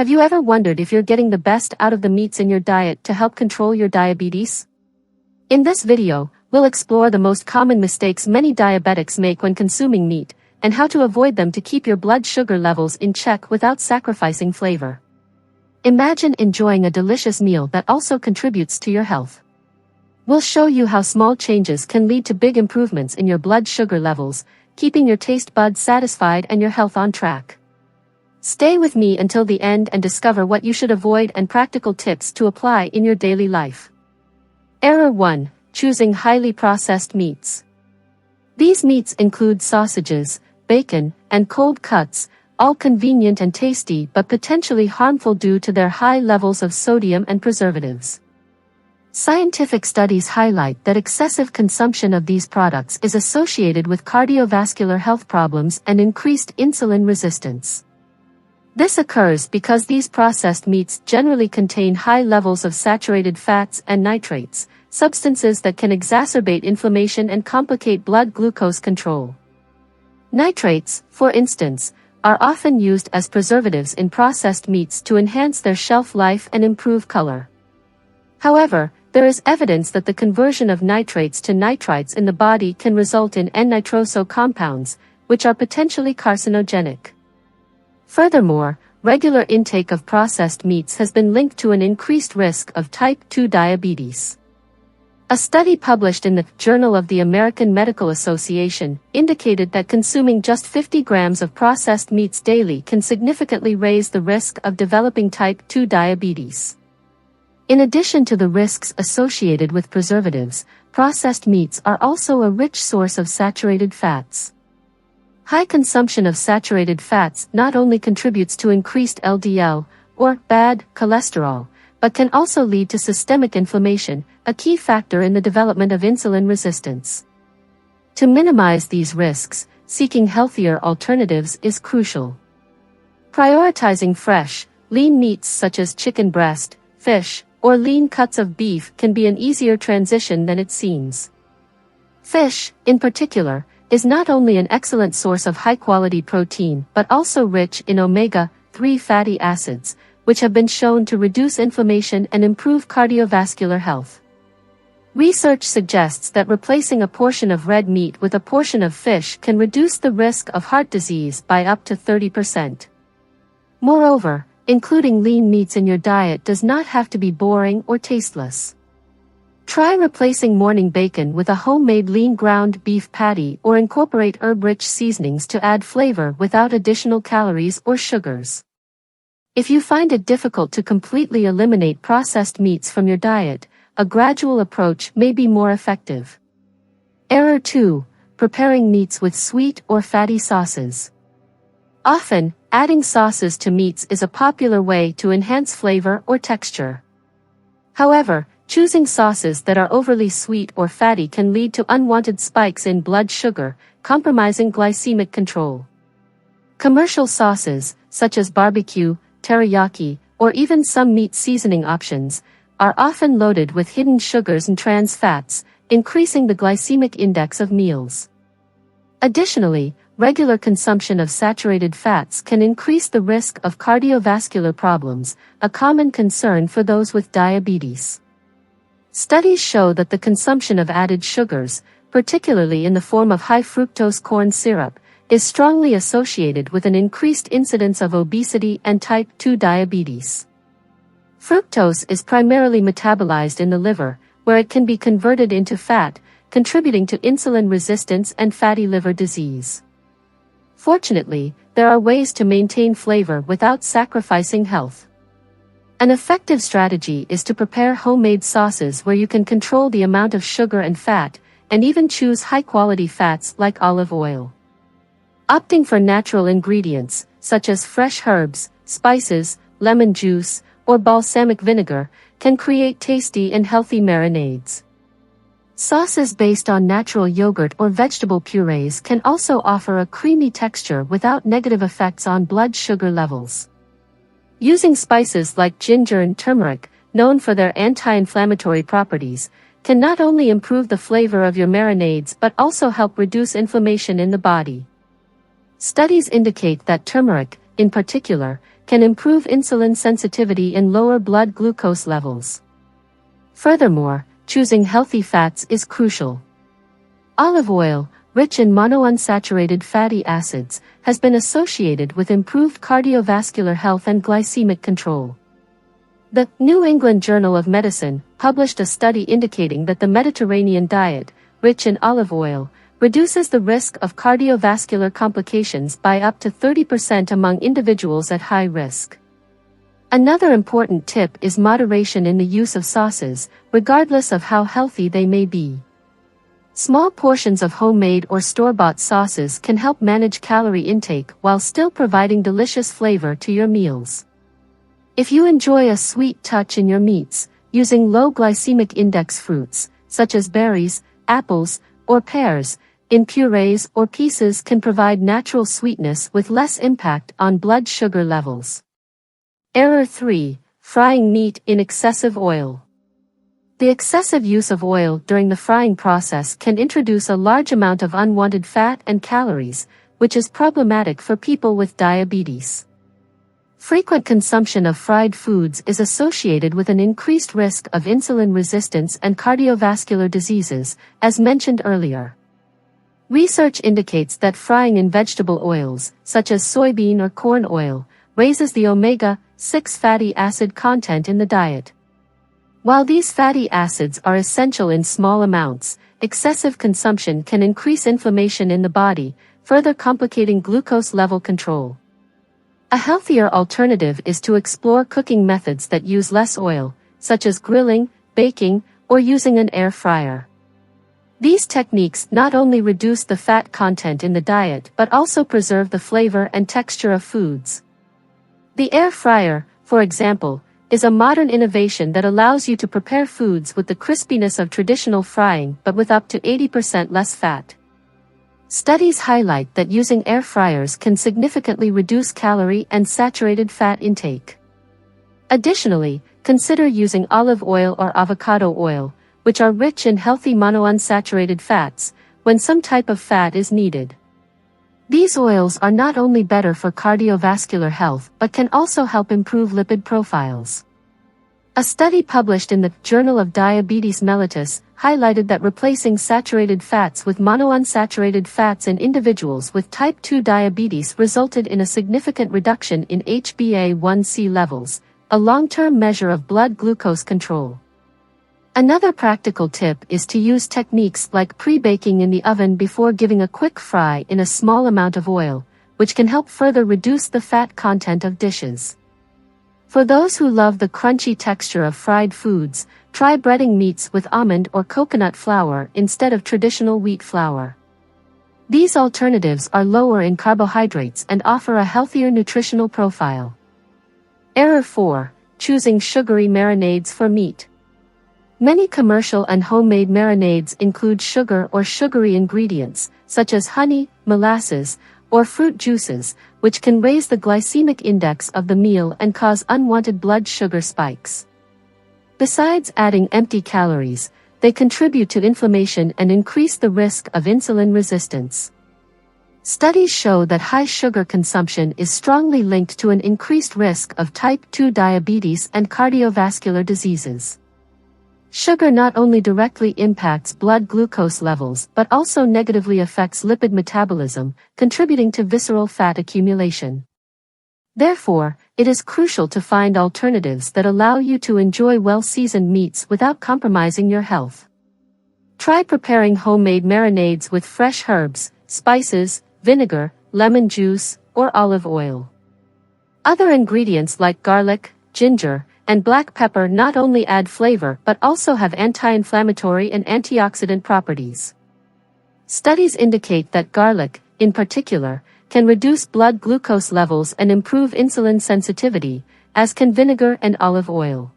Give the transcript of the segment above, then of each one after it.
Have you ever wondered if you're getting the best out of the meats in your diet to help control your diabetes? In this video, we'll explore the most common mistakes many diabetics make when consuming meat, and how to avoid them to keep your blood sugar levels in check without sacrificing flavor. Imagine enjoying a delicious meal that also contributes to your health. We'll show you how small changes can lead to big improvements in your blood sugar levels, keeping your taste buds satisfied and your health on track. Stay with me until the end and discover what you should avoid and practical tips to apply in your daily life. Error 1. Choosing highly processed meats. These meats include sausages, bacon, and cold cuts, all convenient and tasty but potentially harmful due to their high levels of sodium and preservatives. Scientific studies highlight that excessive consumption of these products is associated with cardiovascular health problems and increased insulin resistance. This occurs because these processed meats generally contain high levels of saturated fats and nitrates, substances that can exacerbate inflammation and complicate blood glucose control. Nitrates, for instance, are often used as preservatives in processed meats to enhance their shelf life and improve color. However, there is evidence that the conversion of nitrates to nitrites in the body can result in N-nitroso compounds, which are potentially carcinogenic. Furthermore, regular intake of processed meats has been linked to an increased risk of type 2 diabetes. A study published in the Journal of the American Medical Association indicated that consuming just 50 grams of processed meats daily can significantly raise the risk of developing type 2 diabetes. In addition to the risks associated with preservatives, processed meats are also a rich source of saturated fats. High consumption of saturated fats not only contributes to increased LDL, or bad cholesterol, but can also lead to systemic inflammation, a key factor in the development of insulin resistance. To minimize these risks, seeking healthier alternatives is crucial. Prioritizing fresh, lean meats such as chicken breast, fish, or lean cuts of beef can be an easier transition than it seems. Fish, in particular, is not only an excellent source of high-quality protein but also rich in omega-3 fatty acids, which have been shown to reduce inflammation and improve cardiovascular health. Research suggests that replacing a portion of red meat with a portion of fish can reduce the risk of heart disease by up to 30%. Moreover, including lean meats in your diet does not have to be boring or tasteless. Try replacing morning bacon with a homemade lean ground beef patty or incorporate herb-rich seasonings to add flavor without additional calories or sugars. If you find it difficult to completely eliminate processed meats from your diet, a gradual approach may be more effective. Error 2. Preparing meats with sweet or fatty sauces. Often, adding sauces to meats is a popular way to enhance flavor or texture. However, choosing sauces that are overly sweet or fatty can lead to unwanted spikes in blood sugar, compromising glycemic control. Commercial sauces, such as barbecue, teriyaki, or even some meat seasoning options, are often loaded with hidden sugars and trans fats, increasing the glycemic index of meals. Additionally, regular consumption of saturated fats can increase the risk of cardiovascular problems, a common concern for those with diabetes. Studies show that the consumption of added sugars, particularly in the form of high fructose corn syrup, is strongly associated with an increased incidence of obesity and type 2 diabetes. Fructose is primarily metabolized in the liver, where it can be converted into fat, contributing to insulin resistance and fatty liver disease. Fortunately, there are ways to maintain flavor without sacrificing health. An effective strategy is to prepare homemade sauces where you can control the amount of sugar and fat, and even choose high-quality fats like olive oil. Opting for natural ingredients, such as fresh herbs, spices, lemon juice, or balsamic vinegar, can create tasty and healthy marinades. Sauces based on natural yogurt or vegetable purees can also offer a creamy texture without negative effects on blood sugar levels. Using spices like ginger and turmeric, known for their anti-inflammatory properties, can not only improve the flavor of your marinades but also help reduce inflammation in the body. Studies indicate that turmeric, in particular, can improve insulin sensitivity and lower blood glucose levels. Furthermore, choosing healthy fats is crucial. Olive oil, rich in monounsaturated fatty acids, has been associated with improved cardiovascular health and glycemic control. The New England Journal of Medicine published a study indicating that the Mediterranean diet, rich in olive oil, reduces the risk of cardiovascular complications by up to 30% among individuals at high risk. Another important tip is moderation in the use of sauces, regardless of how healthy they may be. Small portions of homemade or store-bought sauces can help manage calorie intake while still providing delicious flavor to your meals. If you enjoy a sweet touch in your meats, using low glycemic index fruits, such as berries, apples, or pears, in purees or pieces can provide natural sweetness with less impact on blood sugar levels. Error 3. Frying meat in excessive oil. The excessive use of oil during the frying process can introduce a large amount of unwanted fat and calories, which is problematic for people with diabetes. Frequent consumption of fried foods is associated with an increased risk of insulin resistance and cardiovascular diseases, as mentioned earlier. Research indicates that frying in vegetable oils, such as soybean or corn oil, raises the omega-6 fatty acid content in the diet. While these fatty acids are essential in small amounts, excessive consumption can increase inflammation in the body, further complicating glucose level control. A healthier alternative is to explore cooking methods that use less oil, such as grilling, baking, or using an air fryer. These techniques not only reduce the fat content in the diet but also preserve the flavor and texture of foods. The air fryer, for example, is a modern innovation that allows you to prepare foods with the crispiness of traditional frying but with up to 80% less fat. Studies highlight that using air fryers can significantly reduce calorie and saturated fat intake. Additionally, consider using olive oil or avocado oil, which are rich in healthy monounsaturated fats, when some type of fat is needed. These oils are not only better for cardiovascular health but can also help improve lipid profiles. A study published in the Journal of Diabetes Mellitus highlighted that replacing saturated fats with monounsaturated fats in individuals with type 2 diabetes resulted in a significant reduction in HbA1c levels, a long-term measure of blood glucose control. Another practical tip is to use techniques like pre-baking in the oven before giving a quick fry in a small amount of oil, which can help further reduce the fat content of dishes. For those who love the crunchy texture of fried foods, try breading meats with almond or coconut flour instead of traditional wheat flour. These alternatives are lower in carbohydrates and offer a healthier nutritional profile. Error 4. Choosing sugary marinades for meat. Many commercial and homemade marinades include sugar or sugary ingredients, such as honey, molasses, or fruit juices, which can raise the glycemic index of the meal and cause unwanted blood sugar spikes. Besides adding empty calories, they contribute to inflammation and increase the risk of insulin resistance. Studies show that high sugar consumption is strongly linked to an increased risk of type 2 diabetes and cardiovascular diseases. Sugar not only directly impacts blood glucose levels but also negatively affects lipid metabolism, contributing to visceral fat accumulation. Therefore, it is crucial to find alternatives that allow you to enjoy well-seasoned meats without compromising your health. Try preparing homemade marinades with fresh herbs, spices, vinegar, lemon juice, or olive oil. Other ingredients like garlic, ginger, and black pepper not only add flavor but also have anti-inflammatory and antioxidant properties. Studies indicate that garlic, in particular, can reduce blood glucose levels and improve insulin sensitivity, as can vinegar and olive oil.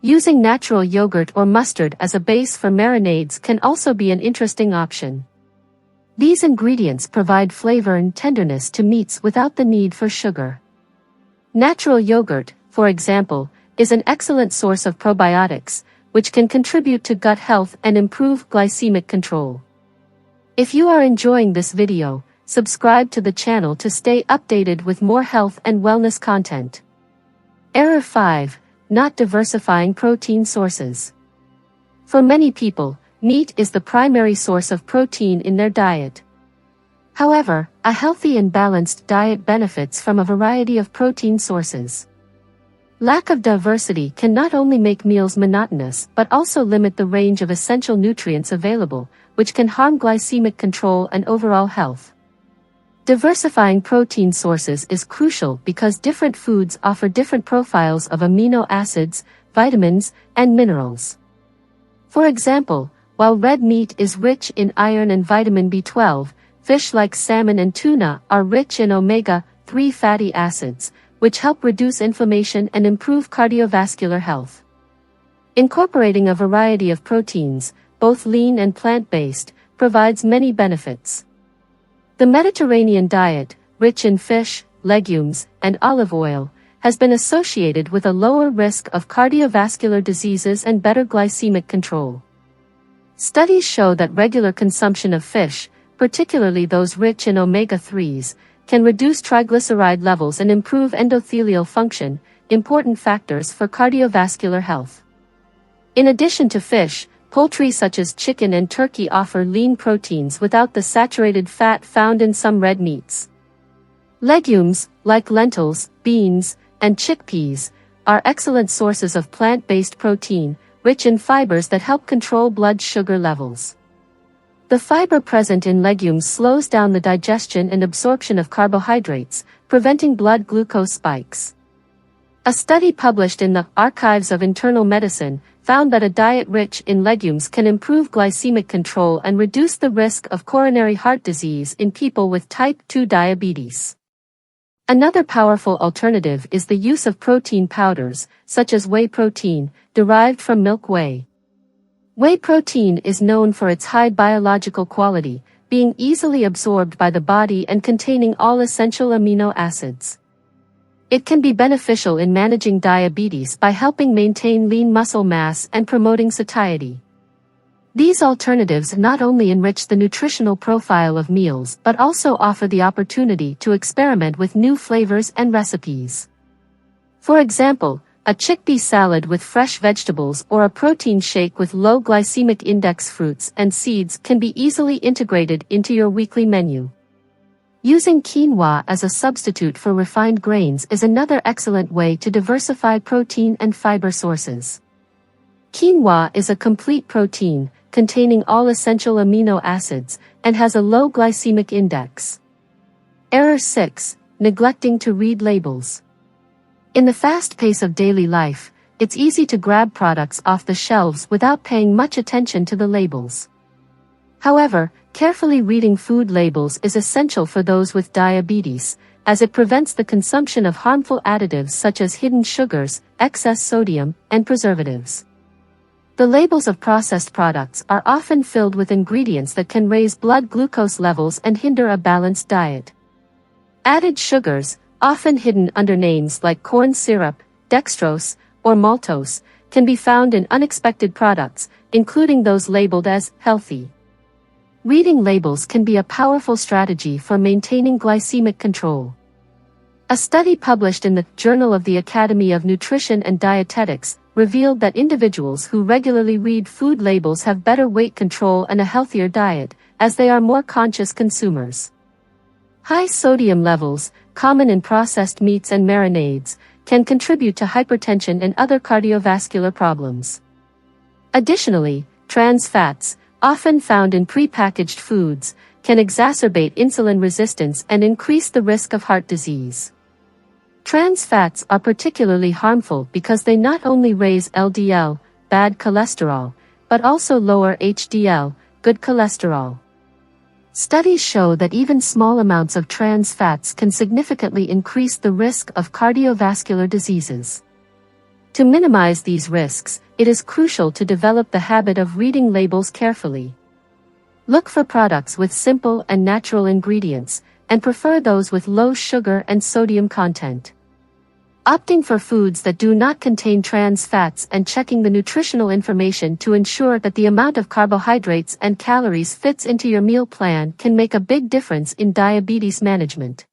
Using natural yogurt or mustard as a base for marinades can also be an interesting option. These ingredients provide flavor and tenderness to meats without the need for sugar. Natural yogurt, for example, is an excellent source of probiotics, which can contribute to gut health and improve glycemic control. If you are enjoying this video, Subscribe to the channel to stay updated with more health and wellness content. Error 5. Not diversifying protein sources. For many people, meat is the primary source of protein in their diet. However, a healthy and balanced diet benefits from a variety of protein sources. Lack of diversity can not only make meals monotonous but also limit the range of essential nutrients available, which can harm glycemic control and overall health. Diversifying protein sources is crucial because different foods offer different profiles of amino acids, vitamins, and minerals. For example, while red meat is rich in iron and vitamin B12, fish like salmon and tuna are rich in omega-3 fatty acids, which help reduce inflammation and improve cardiovascular health. Incorporating a variety of proteins, both lean and plant-based, provides many benefits. The Mediterranean diet, rich in fish, legumes, and olive oil, has been associated with a lower risk of cardiovascular diseases and better glycemic control. Studies show that regular consumption of fish, particularly those rich in omega-3s, can reduce triglyceride levels and improve endothelial function, important factors for cardiovascular health. In addition to fish, poultry such as chicken and turkey offer lean proteins without the saturated fat found in some red meats. Legumes, like lentils, beans, and chickpeas, are excellent sources of plant-based protein, rich in fibers that help control blood sugar levels. The fiber present in legumes slows down the digestion and absorption of carbohydrates, preventing blood glucose spikes. A study published in the Archives of Internal Medicine found that a diet rich in legumes can improve glycemic control and reduce the risk of coronary heart disease in people with type 2 diabetes. Another powerful alternative is the use of protein powders, such as whey protein, derived from milk whey. Whey protein is known for its high biological quality, being easily absorbed by the body and containing all essential amino acids. It can be beneficial in managing diabetes by helping maintain lean muscle mass and promoting satiety. These alternatives not only enrich the nutritional profile of meals but also offer the opportunity to experiment with new flavors and recipes. For example, a chickpea salad with fresh vegetables or a protein shake with low glycemic index fruits and seeds can be easily integrated into your weekly menu. Using quinoa as a substitute for refined grains is another excellent way to diversify protein and fiber sources. Quinoa is a complete protein, containing all essential amino acids, and has a low glycemic index. Error 6. Neglecting to read labels. In the fast pace of daily life, it's easy to grab products off the shelves without paying much attention to the labels. However, carefully reading food labels is essential for those with diabetes, as it prevents the consumption of harmful additives such as hidden sugars, excess sodium, and preservatives. The labels of processed products are often filled with ingredients that can raise blood glucose levels and hinder a balanced diet. Added sugars, often hidden under names like corn syrup, dextrose, or maltose, can be found in unexpected products, including those labeled as healthy. Reading labels can be a powerful strategy for maintaining glycemic control. A study published in the Journal of the Academy of Nutrition and Dietetics revealed that individuals who regularly read food labels have better weight control and a healthier diet, as they are more conscious consumers. High sodium levels, common in processed meats and marinades, can contribute to hypertension and other cardiovascular problems. Additionally, trans fats, often found in prepackaged foods, can exacerbate insulin resistance and increase the risk of heart disease. Trans fats are particularly harmful because they not only raise LDL, bad cholesterol, but also lower HDL, good cholesterol. Studies show that even small amounts of trans fats can significantly increase the risk of cardiovascular diseases. To minimize these risks, it is crucial to develop the habit of reading labels carefully. Look for products with simple and natural ingredients, and prefer those with low sugar and sodium content. Opting for foods that do not contain trans fats and checking the nutritional information to ensure that the amount of carbohydrates and calories fits into your meal plan can make a big difference in diabetes management.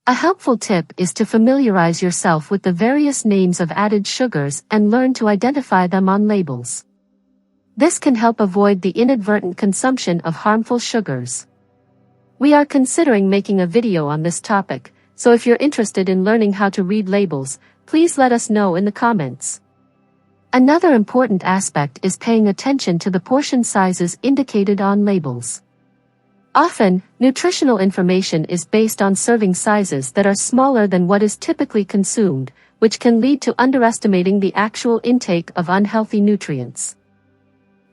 A helpful tip is to familiarize yourself with the various names of added sugars and learn to identify them on labels. This can help avoid the inadvertent consumption of harmful sugars. We are considering making a video on this topic, so if you're interested in learning how to read labels, please let us know in the comments. Another important aspect is paying attention to the portion sizes indicated on labels. Often, nutritional information is based on serving sizes that are smaller than what is typically consumed, which can lead to underestimating the actual intake of unhealthy nutrients.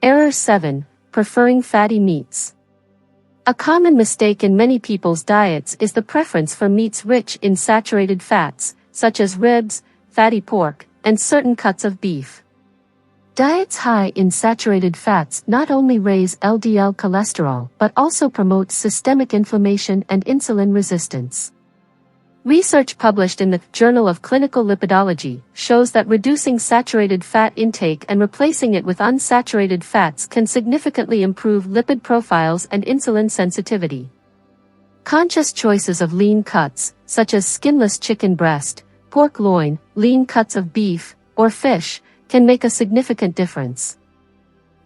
Error 7. Preferring fatty meats. A common mistake in many people's diets is the preference for meats rich in saturated fats, such as ribs, fatty pork, and certain cuts of beef. Diets high in saturated fats not only raise LDL cholesterol but also promote systemic inflammation and insulin resistance. Research published in the Journal of Clinical Lipidology shows that reducing saturated fat intake and replacing it with unsaturated fats can significantly improve lipid profiles and insulin sensitivity. Conscious choices of lean cuts, such as skinless chicken breast, pork loin, lean cuts of beef, or fish, can make a significant difference.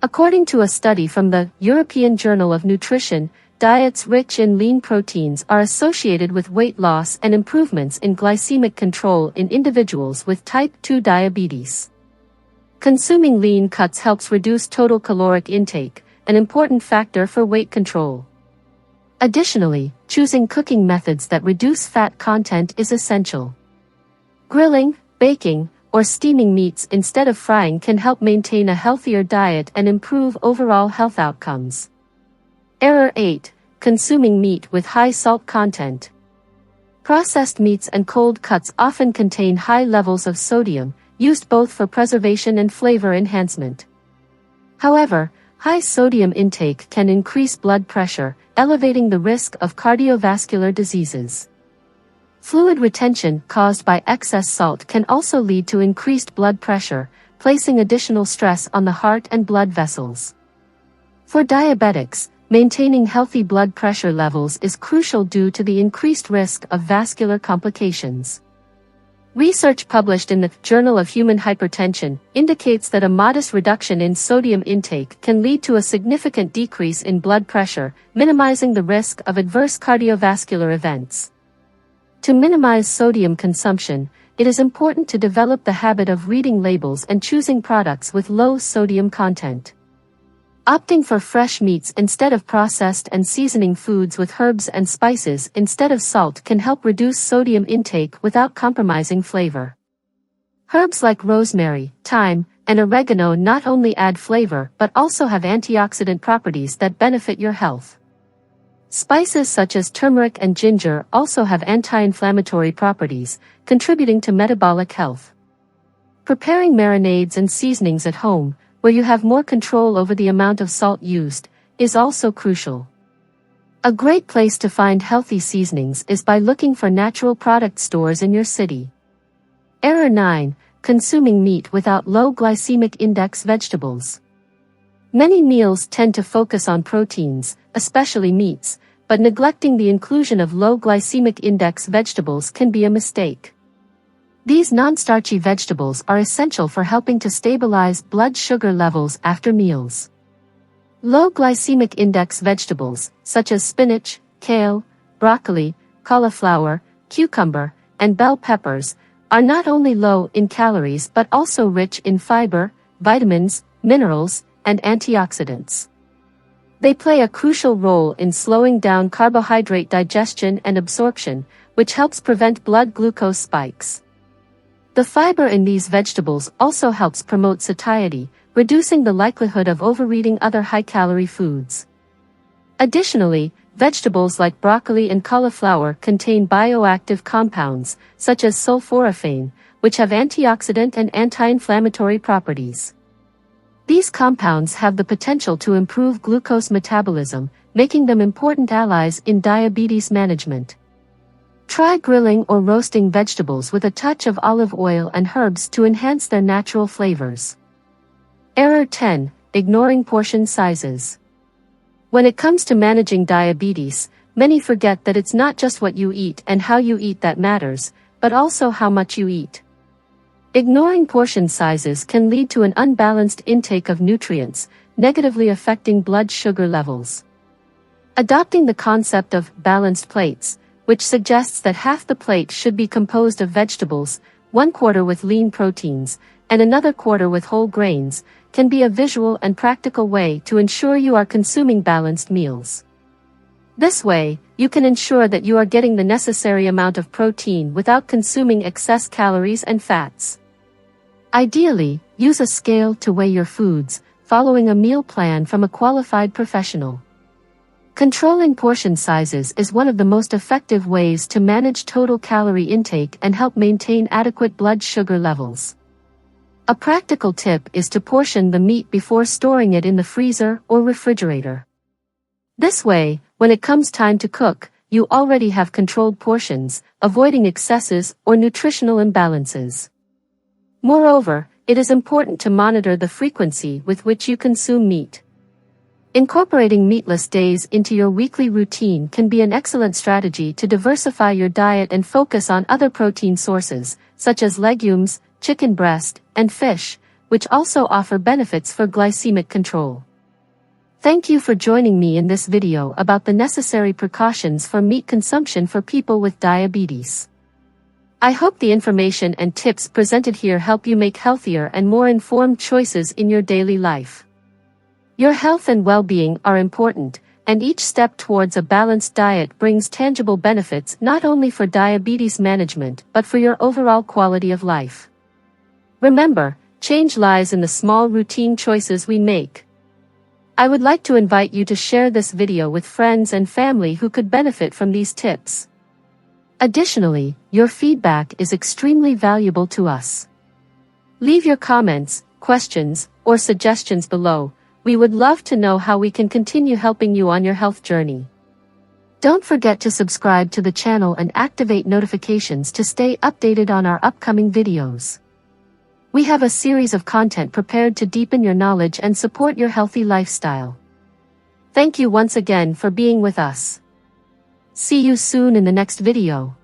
According to a study from the European Journal of Nutrition, diets rich in lean proteins are associated with weight loss and improvements in glycemic control in individuals with type 2 diabetes. Consuming lean cuts helps reduce total caloric intake, an important factor for weight control. Additionally, choosing cooking methods that reduce fat content is essential. Grilling, baking, or steaming meats instead of frying can help maintain a healthier diet and improve overall health outcomes. Error 8. Consuming meat with high salt content. Processed meats and cold cuts often contain high levels of sodium, used both for preservation and flavor enhancement. However, high sodium intake can increase blood pressure, elevating the risk of cardiovascular diseases. Fluid retention caused by excess salt can also lead to increased blood pressure, placing additional stress on the heart and blood vessels. For diabetics, maintaining healthy blood pressure levels is crucial due to the increased risk of vascular complications. Research published in the Journal of Human Hypertension indicates that a modest reduction in sodium intake can lead to a significant decrease in blood pressure, minimizing the risk of adverse cardiovascular events. To minimize sodium consumption, it is important to develop the habit of reading labels and choosing products with low sodium content. Opting for fresh meats instead of processed and seasoning foods with herbs and spices instead of salt can help reduce sodium intake without compromising flavor. Herbs like rosemary, thyme, and oregano not only add flavor but also have antioxidant properties that benefit your health. Spices such as turmeric and ginger also have anti-inflammatory properties, contributing to metabolic health. Preparing marinades and seasonings at home, where you have more control over the amount of salt used, is also crucial. A great place to find healthy seasonings is by looking for natural product stores in your city. Error 9. Consuming meat without low glycemic index vegetables. Many meals tend to focus on proteins, especially meats, but neglecting the inclusion of low glycemic index vegetables can be a mistake. These non-starchy vegetables are essential for helping to stabilize blood sugar levels after meals. Low glycemic index vegetables, such as spinach, kale, broccoli, cauliflower, cucumber, and bell peppers, are not only low in calories but also rich in fiber, vitamins, minerals, and antioxidants. They play a crucial role in slowing down carbohydrate digestion and absorption, which helps prevent blood glucose spikes. The fiber in these vegetables also helps promote satiety, reducing the likelihood of overeating other high-calorie foods. Additionally, vegetables like broccoli and cauliflower contain bioactive compounds, such as sulforaphane, which have antioxidant and anti-inflammatory properties. These compounds have the potential to improve glucose metabolism, making them important allies in diabetes management. Try grilling or roasting vegetables with a touch of olive oil and herbs to enhance their natural flavors. Error 10. Ignoring portion sizes. When it comes to managing diabetes, many forget that it's not just what you eat and how you eat that matters, but also how much you eat. Ignoring portion sizes can lead to an unbalanced intake of nutrients, negatively affecting blood sugar levels. Adopting the concept of balanced plates, which suggests that half the plate should be composed of vegetables, 1/4 with lean proteins, and another 1/4 with whole grains, can be a visual and practical way to ensure you are consuming balanced meals. This way, you can ensure that you are getting the necessary amount of protein without consuming excess calories and fats. Ideally, use a scale to weigh your foods, following a meal plan from a qualified professional. Controlling portion sizes is one of the most effective ways to manage total calorie intake and help maintain adequate blood sugar levels. A practical tip is to portion the meat before storing it in the freezer or refrigerator. This way, when it comes time to cook, you already have controlled portions, avoiding excesses or nutritional imbalances. Moreover, it is important to monitor the frequency with which you consume meat. Incorporating meatless days into your weekly routine can be an excellent strategy to diversify your diet and focus on other protein sources, such as legumes, chicken breast, and fish, which also offer benefits for glycemic control. Thank you for joining me in this video about the necessary precautions for meat consumption for people with diabetes. I hope the information and tips presented here help you make healthier and more informed choices in your daily life. Your health and well-being are important, and each step towards a balanced diet brings tangible benefits not only for diabetes management but for your overall quality of life. Remember, change lies in the small routine choices we make. I would like to invite you to share this video with friends and family who could benefit from these tips. Additionally, your feedback is extremely valuable to us. Leave your comments, questions, or suggestions below. We would love to know how we can continue helping you on your health journey. Don't forget to subscribe to the channel and activate notifications to stay updated on our upcoming videos. We have a series of content prepared to deepen your knowledge and support your healthy lifestyle. Thank you once again for being with us. See you soon in the next video.